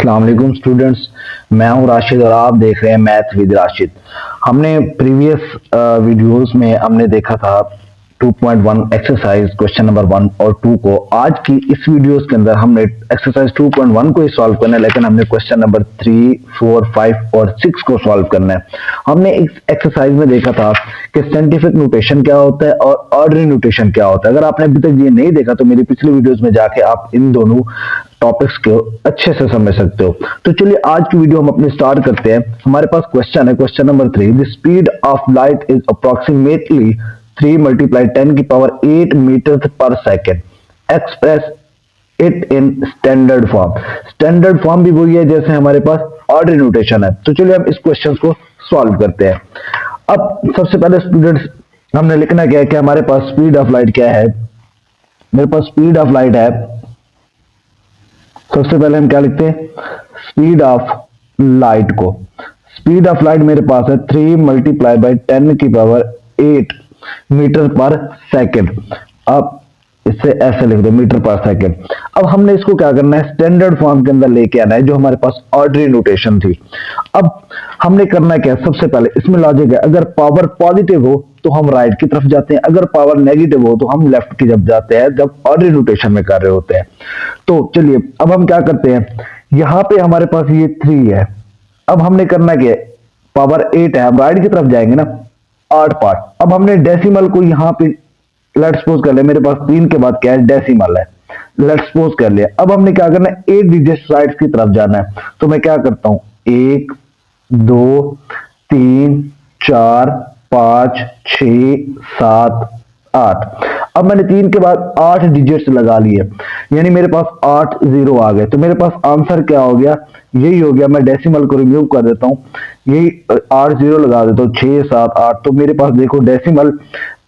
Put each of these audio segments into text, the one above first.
अस्सलाम वालेकुम स्टूडेंट्स, मैं हूं राशिद और आप देख रहे हैं मैथ विद राशिद। हमने प्रीवियस वीडियोस में हमने देखा था 2.1 एक्सरसाइज क्वेश्चन नंबर 1 और 2 को। आज की इस वीडियोस के अंदर हमने एक्सरसाइज 2.1 को ही सॉल्व करना है, लेकिन हमने क्वेश्चन नंबर 3, 4, 5 और 6 को सॉल्व करना है। हमने इस एक्सरसाइज में देखा था कि साइंटिफिक नोटेशन क्या होता है और ऑर्डनरी नोटेशन क्या होता है। अगर आपने अभी तक ये नहीं देखा तो मेरी पिछली वीडियोस में जाके आप इन दोनों टॉपिक्स को अच्छे से समझ सकते हो। तो चलिए आज की वीडियो हम अपनी स्टार्ट करते हैं। हमारे पास क्वेश्चन है, question number 3, the speed of light is approximately 3 multiply 10 की पावर 8 मीटर पर second. Express it in standard form. Standard form भी वही है जैसे हमारे पास ऑर्डनरी नोटेशन है। तो चलिए हम इस क्वेश्चन को सॉल्व करते हैं। अब सबसे पहले स्टूडेंट्स हमने लिखना क्या है कि हमारे पास स्पीड ऑफ लाइट क्या है। मेरे पास स्पीड ऑफ लाइट है, सबसे पहले हम क्या लिखते हैं, स्पीड ऑफ लाइट को। स्पीड ऑफ लाइट मेरे पास है 3 मल्टीप्लाई बाई 10 की पावर 8 मीटर पर सेकेंड। अब इससे ऐसे लिख दो, मीटर पर सेकेंड। अब हमने इसको क्या करना है, स्टैंडर्ड फॉर्म के अंदर लेके आना है जो हमारे पास ऑर्डनरी नोटेशन थी। अब हमने करना क्या है, सबसे पहले इसमें लॉजिक है, अगर पावर पॉजिटिव हो तो हम राइट की तरफ जाते हैं, अगर पावर नेगेटिव हो तो हम लेफ्ट की तरफ जाते हैं जब ऑर्डनरी नोटेशन में कर रहे होते हैं। तो चलिए अब हम क्या करते हैं, यहां पे हमारे पास ये 3 है। अब हमने करना क्या है, पावर 8 है, हम राइट की तरफ जाएंगे ना, 8 पार्ट। अब हमने डेसिमल को यहां पे लेट्स सपोज कर ले, मेरे पास 3 के बाद क्या है, डेसिमल है, लेट्स सपोज कर लिया। अब हमने क्या करना है, 8 डिजिट राइट की तरफ जाना है। तो मैं क्या करता हूं, 1 2 3 4 5 6 7 8। अब मैंने 3 के बाद 8 डिजिट्स लगा लिए, यानी मेरे पास 8 जीरो आ गए। तो मेरे पास आंसर क्या हो गया, यही हो गया। मैं डेसिमल को रिमूव कर देता हूं, यही 8 जीरो लगा देता हूं, 6 7 8। तो मेरे पास देखो डेसिमल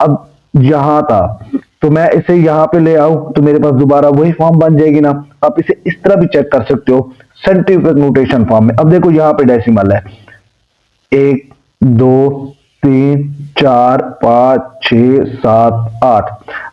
अब यहां था, तो मैं इसे यहां पे ले आऊं तो मेरे पास दोबारा वही फॉर्म बन जाएगी ना। आप इसे इस तरह भी चेक कर सकते हो साइंटिफिक नोटेशन फॉर्म में। अब देखो यहां पे डेसिमल है, 1 2 3 4 5 6 7 8।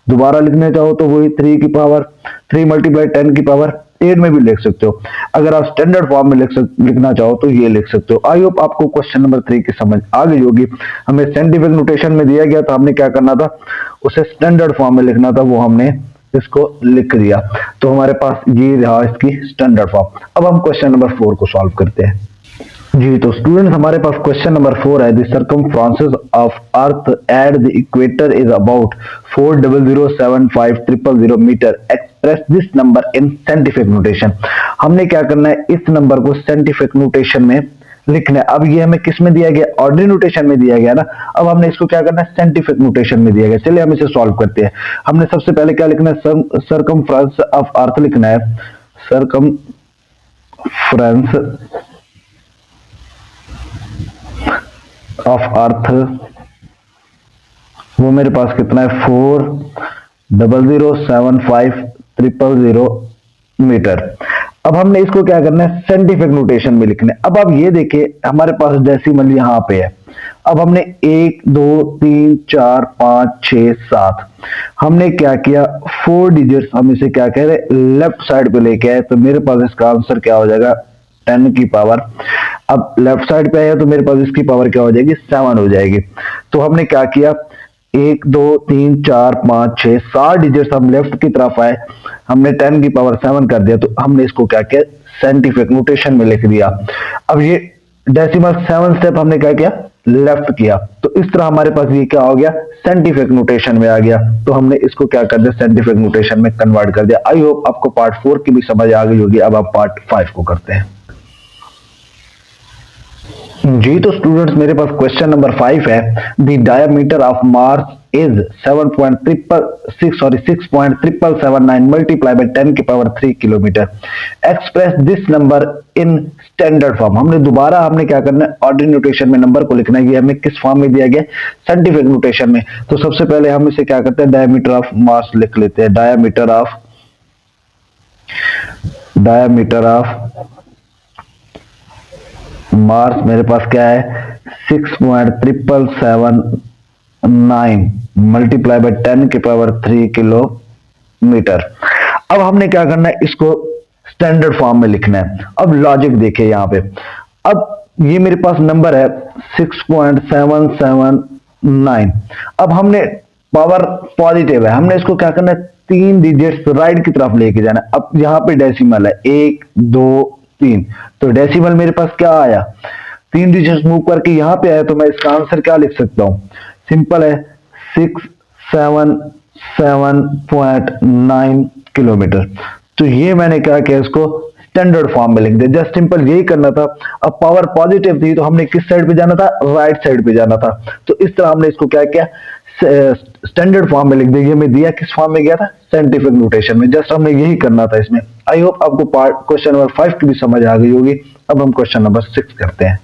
दोबारा लिखना चाहो तो वही 3 की पावर 3 मल्टीप्लाई 10 की पावर 8 में भी लिख सकते हो। अगर आप स्टैंडर्ड फॉर्म में लिखना चाहो तो ये लिख सकते हो। आई होप आपको क्वेश्चन नंबर 3 की समझ आ गई होगी। हमें साइंटिफिक नोटेशन में दिया गया तो हमने क्या करना था, उसे स्टैंडर्ड फॉर्म में लिखना था, वो हमने इसको लिख दिया। तो हमारे पास ये रहा इसकी स्टैंडर्ड फॉर्म। अब हम क्वेश्चन नंबर 4 को सॉल्व करते हैं। जी तो स्टूडेंट्स हमारे पास क्वेश्चन नंबर 4 है, the circumference of earth at the equator is about 40075 metre. Express this number in scientific notation. हमने क्या करना है, इस नंबर को साइंटिफिक नोटेशन में लिखना है। अब ये हमें किस में दिया गया, ऑर्डिनरी नोटेशन में दिया गया ना। अब हमने इसको क्या करना है, साइंटिफिक नोटेशन में दिया गया। चलिए हम इसे सॉल्व करते हैं। हमने सबसे पहले क्या लिखना है, सर्कमफ्रेंस ऑफ अर्थ लिखना है। सर्कमफ्रेंस ऑफ अर्थ, वो मेरे पास कितना है, 40075 मीटर। अब हमने इसको क्या करना है, साइंटिफिक नोटेशन में लिखना है। अब आप ये देखिए हमारे पास डेसिमल यहां पे है। अब हमने 1 2 3 4 5 6 7 हमने क्या किया, 4 डिजिट्स हम इसे क्या कह रहे हैं, लेफ्ट साइड पे लेके आए। तो मेरे पास इसका आंसर क्या हो जाएगा, 10 की पावर। अब लेफ्ट साइड पे आया तो मेरे पास इसकी पावर क्या हो जाएगी, 7 हो जाएगी। तो हमने क्या किया, 1 2 3 4 5 6 7 डिजिट्स हम लेफ्ट की तरफ आए, हमने 10 की पावर 7 कर दिया। तो हमने इसको क्या किया, साइंटिफिक नोटेशन में लिख दिया। अब ये डेसिमल 7 स्टेप हमने क्या किया, लेफ्ट किया। तो इस तरह हमारे पास ये क्या हो गया, साइंटिफिक नोटेशन में आ गया। तो हमने इसको क्या कर दिया, साइंटिफिक नोटेशन में कन्वर्ट कर दिया। आई होप आपको पार्ट 4 की भी समझ आ गई होगी। अब आप पार्ट 5 को करते हैं। जी तो स्टूडेंट्स मेरे पास क्वेश्चन नंबर 5 है, the diameter of Mars is 6.779 multiply by 10 की power 3 kilometre. Express this number in standard form. हमने क्या करना है, ऑर्डिनरी नोटेशन में नंबर को लिखना है। ये हमें किस फॉर्म में दिया गया, साइंटिफिक नोटेशन में। तो सबसे पहले हम इसे क्या करते हैं, डायमीटर ऑफ मार्स लिख लेते हैं। डायमीटर ऑफ मार्स मेरे पास क्या है, 6.779 मल्टीप्लाई बाय 10 की पावर 3 किलोमीटर। अब हमने क्या करना है, इसको स्टैंडर्ड फॉर्म में लिखना है। अब लॉजिक देखिए यहाँ पे, अब ये मेरे पास नंबर है 6.779। अब हमने पावर पॉजिटिव है, हमने इसको क्या करना है, 3 डिजिट्स राइट की तरफ लेके जाना है। अब यहाँ पे डेसिमल है 1 2 3, तो डेसिमल मेरे पास क्या आया, 3 डिजिट्स मूव करके यहाँ पे आया, तो मैं इसका आंसर क्या लिख सकता हूँ, सिंपल है 677.9 किलोमीटर। तो ये मैंने क्या किया, इसको स्टैंडर्ड फॉर्म में लिख दिया, जस्ट सिंपल यही करना था। अब पावर पॉजिटिव थी तो हमने किस साइड पे जाना था, राइट साइड पे जाना था। तो इस तरह हमने इसको क्या किया, स्टैंडर्ड फॉर्म में लिख दिया। ये मैं दिया किस फॉर्म में गया था, साइंटिफिक नोटेशन में। जस्ट हमने यही करना था इसमें। आई होप आपको पार्ट क्वेश्चन नंबर 5 की भी समझ आ गई होगी। अब हम क्वेश्चन नंबर 6 करते हैं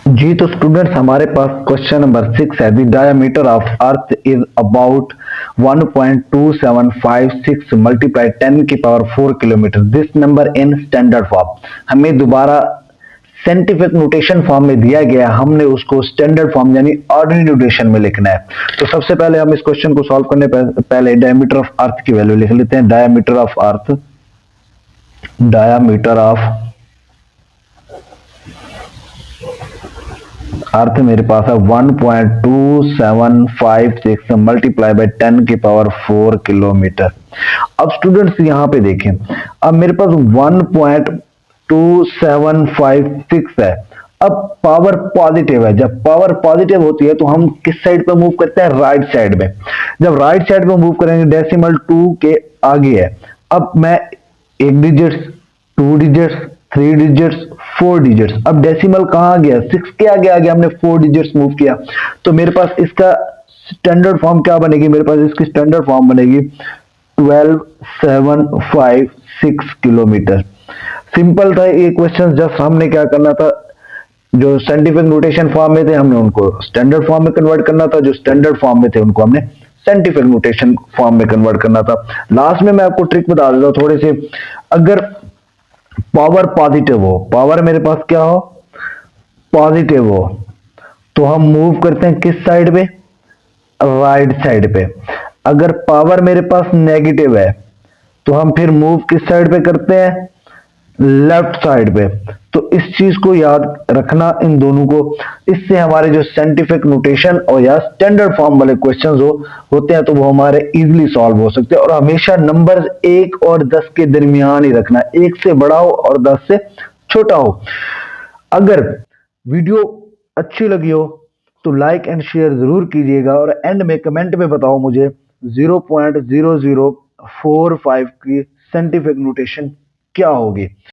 जी। तो स्टूडेंट्स हमारे पास क्वेश्चन नंबर 6 है, the diameter of earth is about 1.2756 multiply 10 की power 4 kilometre, this number in standard form. हमें दोबारा साइंटिफिक नोटेशन फॉर्म में दिया गया, हमने उसको स्टैंडर्ड फॉर्म यानी ऑर्डिनरी नोटेशन में लिखना है। तो सबसे पहले हम इस क्वेश्चन को सॉल्व करने पहले डायमीटर ऑफ अर्थ की वैल्यू लिख लेते हैं। Diameter of earth, diameter of earth मेरे पास है 1.2756 मल्टीप्लाई बाय 10 की पावर 4 किलोमीटर। अब स्टूडेंट्स यहां पे देखें, अब मेरे पास 1.2756 है। अब पावर पॉजिटिव है, जब पावर पॉजिटिव होती है तो हम किस साइड पे मूव करते हैं, राइट साइड में। जब राइट साइड पे मूव करेंगे, डेसिमल 2 के आगे है। अब मैं 1 डिजिट्स, 2 डिजिट्स, 3 डिजिट्स, 4 डिजिट्स, अब डेसिमल कहां गया, 6 के आगे आ गया, हमने 4 डिजिट्स मूव किया। तो मेरे पास इसका स्टैंडर्ड फॉर्म क्या बनेगी, मेरे पास इसकी स्टैंडर्ड फॉर्म बनेगी 12756 किलोमीटर। सिंपल था ये क्वेश्चन, जस्ट हमने क्या करना था, जो साइंटिफिक नोटेशन फॉर्म में थे हमने उनको स्टैंडर्ड फॉर्म में कन्वर्ट करना था, जो स्टैंडर्ड फॉर्म में थे उनको हमने साइंटिफिक नोटेशन फॉर्म में कन्वर्ट करना था। लास्ट में मैं आपको ट्रिक बता देता हूं थोड़े से, अगर पावर पॉजिटिव हो, पावर मेरे पास क्या हो, पॉजिटिव हो, तो हम मूव करते हैं किस साइड पे, राइट साइड पे। अगर पावर मेरे पास नेगेटिव है तो हम फिर मूव किस साइड पे करते हैं, लेफ्ट साइड पे। तो इस चीज को याद रखना इन दोनों को, इससे हमारे जो साइंटिफिक नोटेशन और या स्टैंडर्ड फॉर्म वाले क्वेश्चंस होते हैं तो वो हमारे इजीली सॉल्व हो सकते हैं। और हमेशा नंबर्स 1 और 10 के दरमियान ही रखना, 1 से बड़ा हो और 10 से छोटा हो। अगर वीडियो अच्छी लगी हो तो लाइक एंड शेयर जरूर कीजिएगा, और एंड में कमेंट में बताओ मुझे 0.0045 की साइंटिफिक नोटेशन क्या होगी।